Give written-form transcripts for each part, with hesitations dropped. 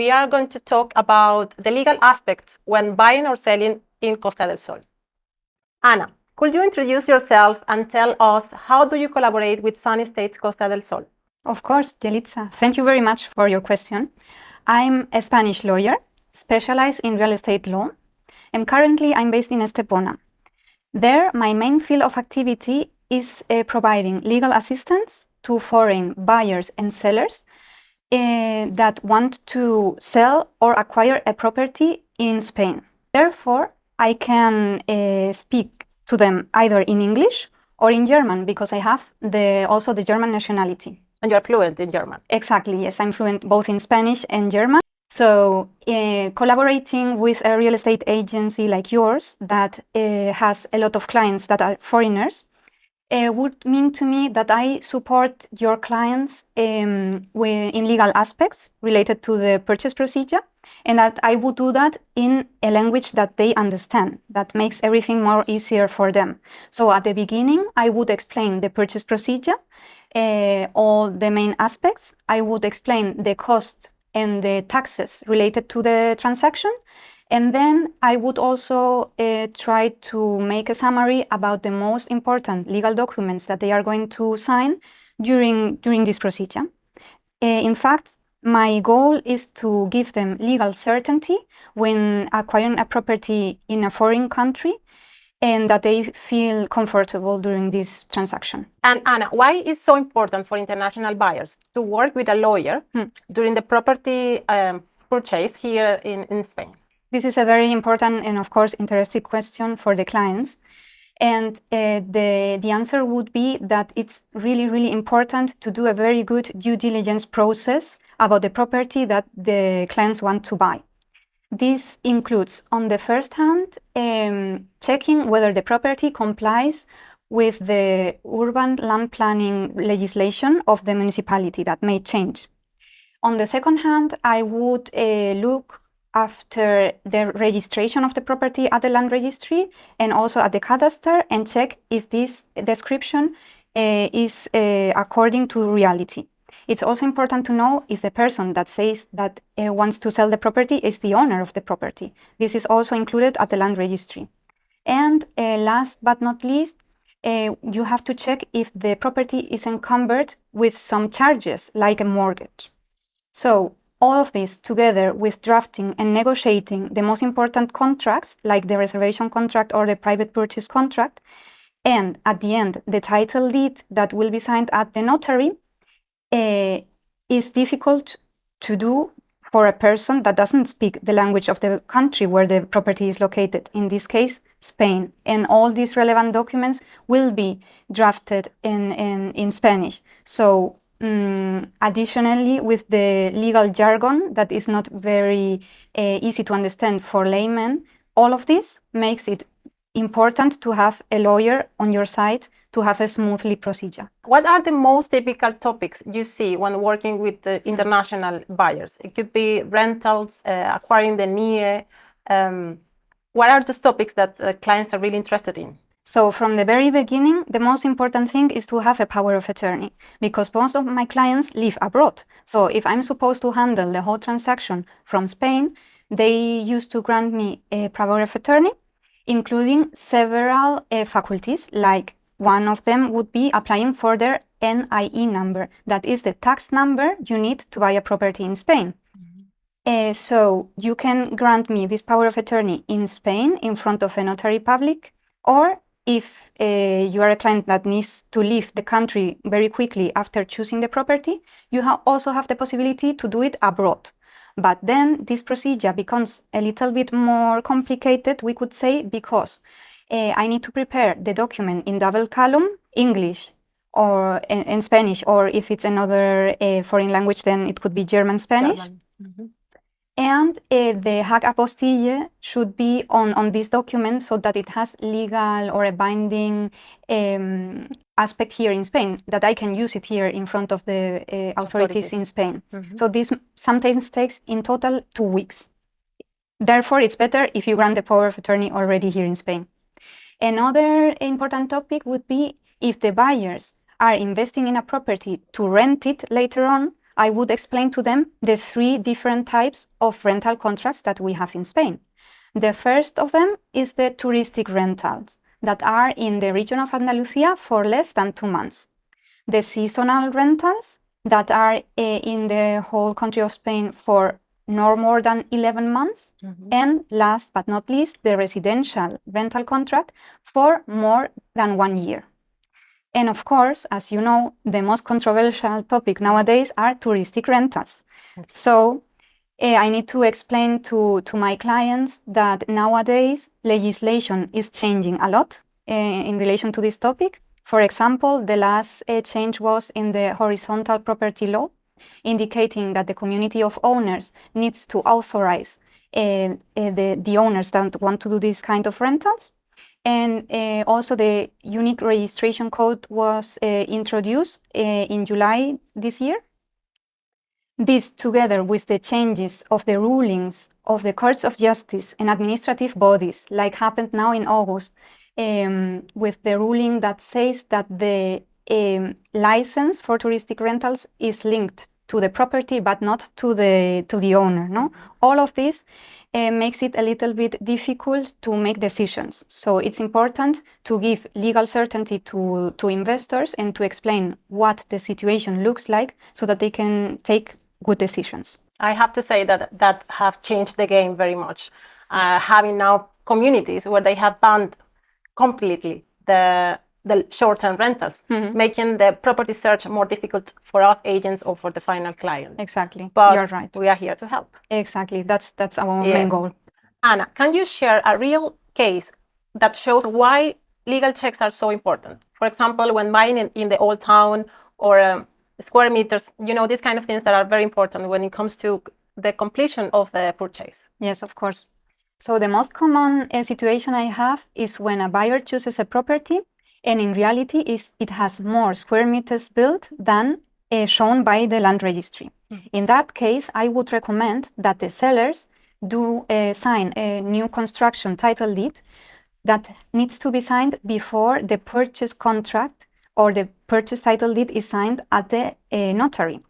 We are going to talk about the legal aspects when buying or selling in Costa del Sol. Ana, could you introduce yourself and tell us how do you collaborate with Sun Estates Costa del Sol? Of course, Yelitza. Thank you very much for your question. I'm a Spanish lawyer, specialized in real estate law, and currently I'm based in Estepona. There, my main field of activity is providing legal assistance to foreign buyers and sellers that want to sell or acquire a property in Spain. Therefore, I can speak to them either in English or in German because I have also the German nationality. And you're fluent in German? Exactly, yes. I'm fluent both in Spanish and German. So collaborating with a real estate agency like yours that has a lot of clients that are foreigners would mean to me that I support your clients in legal aspects related to the purchase procedure, and that I would do that in a language that they understand, that makes everything more easier for them. So at the beginning, I would explain the purchase procedure, all the main aspects. I would explain the cost and the taxes related to the transaction. And then I would also try to make a summary about the most important legal documents that they are going to sign during this procedure. In fact, my goal is to give them legal certainty when acquiring a property in a foreign country, and that they feel comfortable during this transaction. And Ana, why is it so important for international buyers to work with a lawyer during the property purchase here in Spain? This is a very important and, of course, interesting question for the clients. And the answer would be that it's really, really important to do a very good due diligence process about the property that the clients want to buy. This includes, on the first hand, checking whether the property complies with the urban land planning legislation of the municipality that may change. On the second hand, I would look after the registration of the property at the land registry and also at the cadastre and check if this description is according to reality. It's also important to know if the person that says that wants to sell the property is the owner of the property. This is also included at the land registry. And last but not least, you have to check if the property is encumbered with some charges like a mortgage. So all of this together with drafting and negotiating the most important contracts like the reservation contract or the private purchase contract, and at the end the title deed that will be signed at the notary, is difficult to do for a person that doesn't speak the language of the country where the property is located, in this case, Spain. And all these relevant documents will be drafted in Spanish. So additionally, with the legal jargon that is not very easy to understand for laymen, all of this makes it important to have a lawyer on your side to have a smoothly procedure. What are the most typical topics you see when working with international buyers? It could be rentals, acquiring the NIE. What are those topics that clients are really interested in? So from the very beginning, the most important thing is to have a power of attorney, because most of my clients live abroad. So if I'm supposed to handle the whole transaction from Spain, they used to grant me a power of attorney, including several faculties, like one of them would be applying for their NIE number. That is the tax number you need to buy a property in Spain. So you can grant me this power of attorney in Spain in front of a notary public, or if you are a client that needs to leave the country very quickly after choosing the property, you also have the possibility to do it abroad. But then this procedure becomes a little bit more complicated, we could say, because I need to prepare the document in double column, English or in Spanish, or if it's another foreign language, then it could be German-Spanish. And the hack apostille should be on this document so that it has legal or a binding aspect here in Spain, that I can use it here in front of the authorities in Spain. So this sometimes takes in total 2 weeks. Therefore, it's better if you grant the power of attorney already here in Spain. Another important topic would be if the buyers are investing in a property to rent it later on I would explain to them the 3 different types of rental contracts that we have in Spain. The first of them is the touristic rentals that are in the region of Andalusia for less than 2 months. The seasonal rentals that are in the whole country of Spain for no more than 11 months. And last but not least, the residential rental contract for more than 1 year. And of course, as you know, the most controversial topic nowadays are touristic rentals. So I need to explain to my clients that nowadays legislation is changing a lot in relation to this topic. For example, the last change was in the horizontal property law, indicating that the community of owners needs to authorize the owners that want to do this kind of rentals. And also the unique registration code was introduced in July this year. This, together with the changes of the rulings of the courts of justice and administrative bodies, like happened now in August, with the ruling that says that the license for touristic rentals is linked to the property but not to the owner. No, all of this makes it a little bit difficult to make decisions. So it's important to give legal certainty to investors and to explain what the situation looks like so that they can take good decisions. I have to say that have changed the game very much. Yes. Having now communities where they have banned completely the short-term rentals, making the property search more difficult for us agents or for the final client. Exactly. But you're right. We are here to help. Exactly. That's our main goal. Ana, can you share a real case that shows why legal checks are so important? For example, when buying in the Old Town or square meters, these kind of things that are very important when it comes to the completion of the purchase. Yes, of course. So the most common situation I have is when a buyer chooses a property and in reality it has more square meters built than shown by the land registry. In that case, I would recommend that the sellers do sign a new construction title deed that needs to be signed before the purchase contract or the purchase title deed is signed at the notary.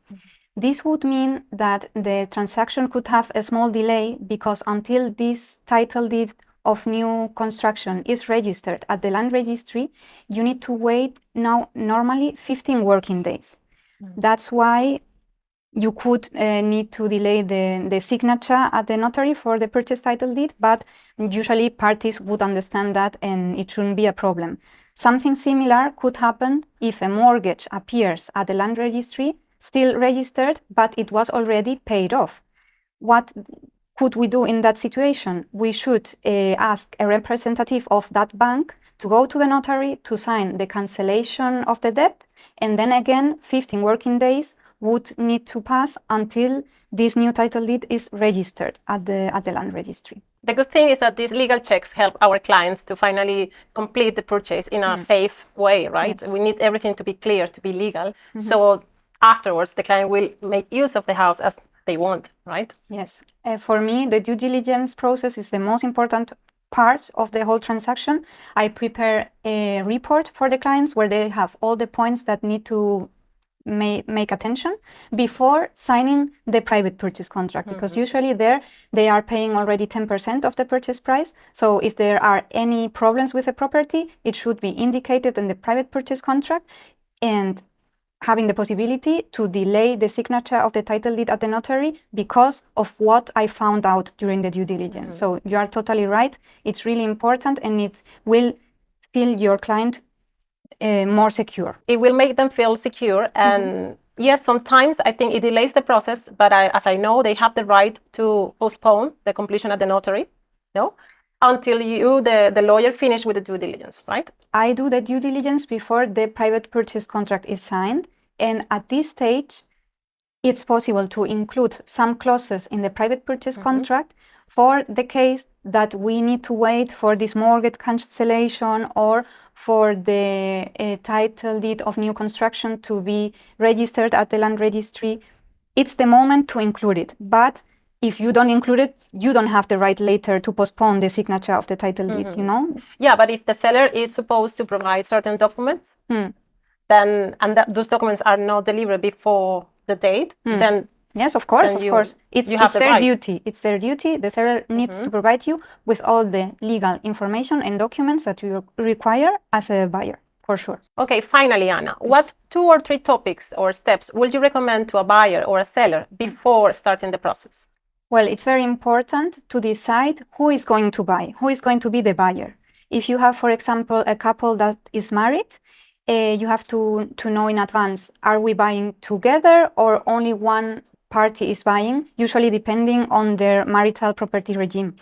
This would mean that the transaction could have a small delay because until this title deed of new construction is registered at the land registry, you need to wait now normally 15 working days. That's why you could need to delay the signature at the notary for the purchase title deed, but usually parties would understand that and it shouldn't be a problem. Something similar could happen if a mortgage appears at the land registry, still registered, but it was already paid off. What could we do in that situation? We should ask a representative of that bank to go to the notary to sign the cancellation of the debt, and then again 15 working days would need to pass until this new title deed is registered at the land registry. The good thing is that these legal checks help our clients to finally complete the purchase in a safe way, right? Yes. We need everything to be clear, to be legal. So afterwards, the client will make use of the house as they want, right? Yes. For me, the due diligence process is the most important part of the whole transaction. I prepare a report for the clients where they have all the points that need to make attention before signing the private purchase contract, because usually there they are paying already 10% of the purchase price. So if there are any problems with the property, it should be indicated in the private purchase contract, and having the possibility to delay the signature of the title deed at the notary because of what I found out during the due diligence. So you are totally right. It's really important and it will feel your client more secure. It will make them feel secure. And yes, sometimes I think it delays the process, but as I know, they have the right to postpone the completion at the notary, until you, the lawyer, finish with the due diligence, right? I do the due diligence before the private purchase contract is signed. And at this stage, it's possible to include some clauses in the private purchase contract for the case that we need to wait for this mortgage cancellation or for the title deed of new construction to be registered at the land registry. It's the moment to include it. But if you don't include it, you don't have the right later to postpone the signature of the title deed, Yeah, but if the seller is supposed to provide certain documents, then those documents are not delivered before the date, then yes, of course, then of course. It's their duty. It's their duty. The seller needs to provide you with all the legal information and documents that you require as a buyer, for sure. Okay, finally, Ana, what 2 or 3 topics or steps would you recommend to a buyer or a seller before starting the process? Well, it's very important to decide who is going to buy, who is going to be the buyer. If you have, for example, a couple that is married, you have to know in advance, are we buying together or only one party is buying, usually depending on their marital property regime.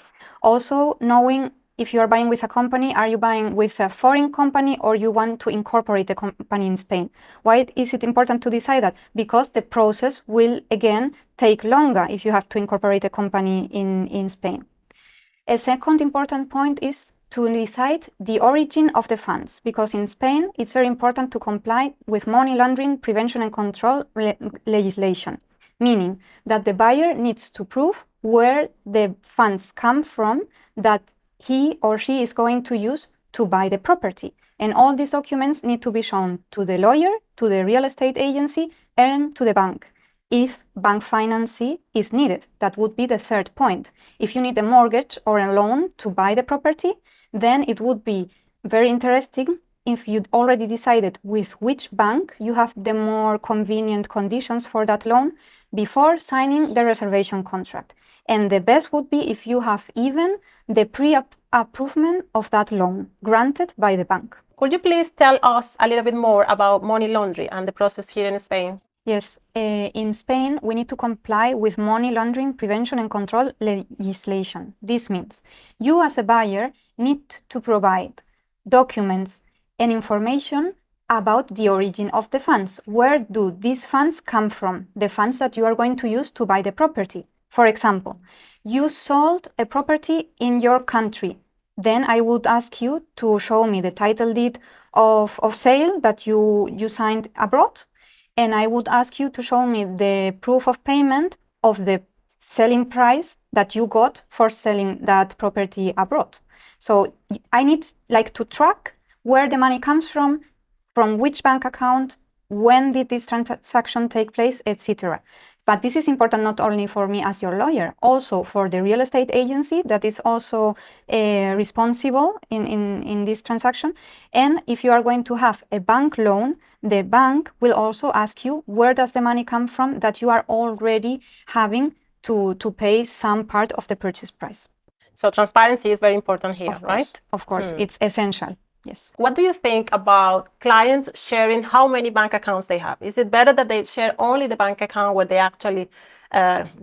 Also, knowing if you are buying with a company, are you buying with a foreign company or you want to incorporate a company in Spain? Why is it important to decide that? Because the process will, again, take longer if you have to incorporate a company in Spain. A second important point is to decide the origin of the funds, because in Spain, it's very important to comply with money laundering prevention and control legislation, meaning that the buyer needs to prove where the funds come from that he or she is going to use to buy the property. And all these documents need to be shown to the lawyer, to the real estate agency, and to the bank. If bank financing is needed, that would be the third point. If you need a mortgage or a loan to buy the property, then it would be very interesting if you'd already decided with which bank you have the more convenient conditions for that loan before signing the reservation contract. And the best would be if you have even the pre-approval of that loan granted by the bank. Could you please tell us a little bit more about money laundering and the process here in Spain? Yes, in Spain, we need to comply with money laundering prevention and control legislation. This means you as a buyer need to provide documents and information about the origin of the funds. Where do these funds come from? The funds that you are going to use to buy the property. For example, you sold a property in your country. Then I would ask you to show me the title deed of sale that you signed abroad. And I would ask you to show me the proof of payment of the selling price that you got for selling that property abroad. So I need to track where the money comes from which bank account, when did this transaction take place, etc. But this is important not only for me as your lawyer, also for the real estate agency that is also responsible in this transaction. And if you are going to have a bank loan, the bank will also ask you where does the money come from that you are already having to pay some part of the purchase price. So transparency is very important here, right? Of course, it's essential. Yes. What do you think about clients sharing how many bank accounts they have? Is it better that they share only the bank account where they actually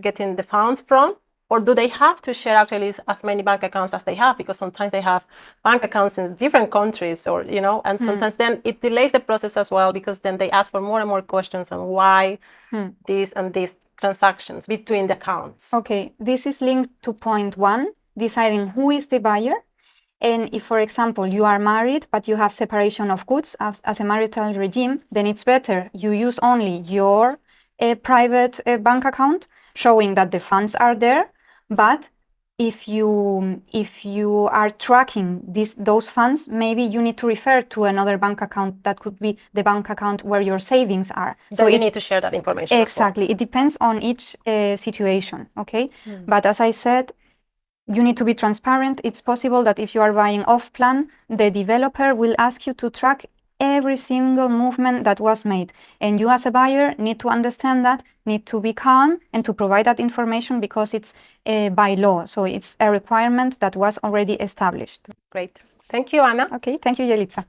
getting the funds from? Or do they have to share actually as many bank accounts as they have? Because sometimes they have bank accounts in different countries or, and sometimes then it delays the process as well because then they ask for more and more questions on why these and these transactions between the accounts. Okay, this is linked to point 1, deciding who is the buyer. And if, for example, you are married, but you have separation of goods as a marital regime, then it's better you use only your private bank account, showing that the funds are there. But if you are tracking those funds, maybe you need to refer to another bank account that could be the bank account where your savings are. So you need to share that information. Exactly. It depends on each situation, okay? But as I said, you need to be transparent. It's possible that if you are buying off-plan, the developer will ask you to track every single movement that was made. And you as a buyer need to understand that, need to be calm and to provide that information because it's by law. So it's a requirement that was already established. Great. Thank you, Ana. Okay, thank you, Yelitza.